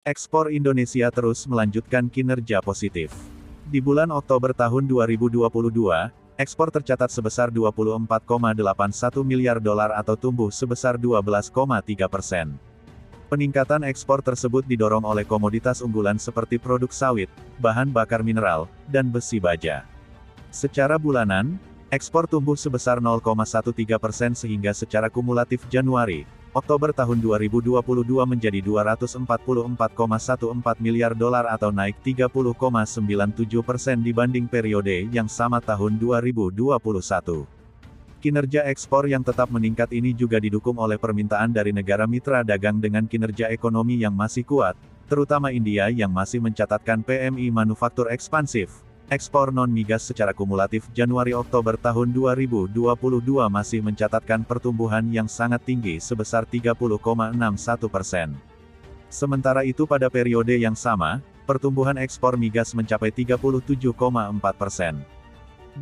Ekspor Indonesia terus melanjutkan kinerja positif. Di bulan Oktober tahun 2022, ekspor tercatat sebesar 24,81 miliar dolar atau tumbuh sebesar 12,3%. Peningkatan ekspor tersebut didorong oleh komoditas unggulan seperti produk sawit, bahan bakar mineral, dan besi baja. Secara bulanan, ekspor tumbuh sebesar 0,13% sehingga secara kumulatif Januari, Oktober tahun 2022 menjadi 244,14 miliar dolar atau naik 30,97% dibanding periode yang sama tahun 2021. Kinerja ekspor yang tetap meningkat ini juga didukung oleh permintaan dari negara mitra dagang dengan kinerja ekonomi yang masih kuat, terutama India yang masih mencatatkan PMI manufaktur ekspansif. Ekspor non-migas secara kumulatif Januari-Oktober tahun 2022 masih mencatatkan pertumbuhan yang sangat tinggi sebesar 30,61%. Sementara itu pada periode yang sama, pertumbuhan ekspor migas mencapai 37,4%.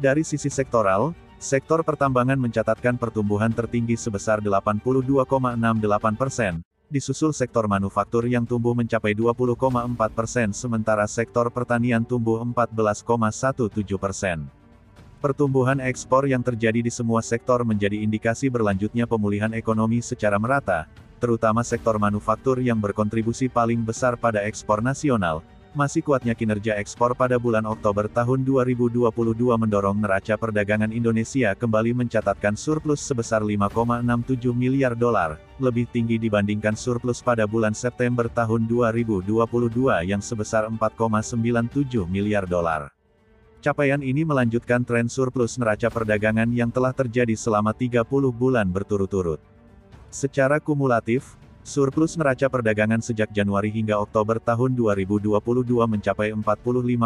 Dari sisi sektoral, sektor pertambangan mencatatkan pertumbuhan tertinggi sebesar 82,68%, disusul sektor manufaktur yang tumbuh mencapai 20,4%, sementara sektor pertanian tumbuh 14,17%. Pertumbuhan ekspor yang terjadi di semua sektor menjadi indikasi berlanjutnya pemulihan ekonomi secara merata, terutama sektor manufaktur yang berkontribusi paling besar pada ekspor nasional. Masih kuatnya kinerja ekspor pada bulan Oktober tahun 2022 mendorong neraca perdagangan Indonesia kembali mencatatkan surplus sebesar 5,67 miliar dolar, lebih tinggi dibandingkan surplus pada bulan September tahun 2022 yang sebesar 4,97 miliar dolar. Capaian ini melanjutkan tren surplus neraca perdagangan yang telah terjadi selama 30 bulan berturut-turut. Secara kumulatif, surplus neraca perdagangan sejak Januari hingga Oktober tahun 2022 mencapai 45,52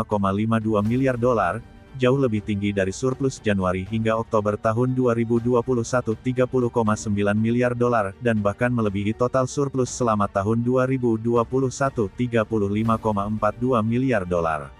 miliar dolar, jauh lebih tinggi dari surplus Januari hingga Oktober tahun 2021 30,9 miliar dolar, dan bahkan melebihi total surplus selama tahun 2021 35,42 miliar dolar.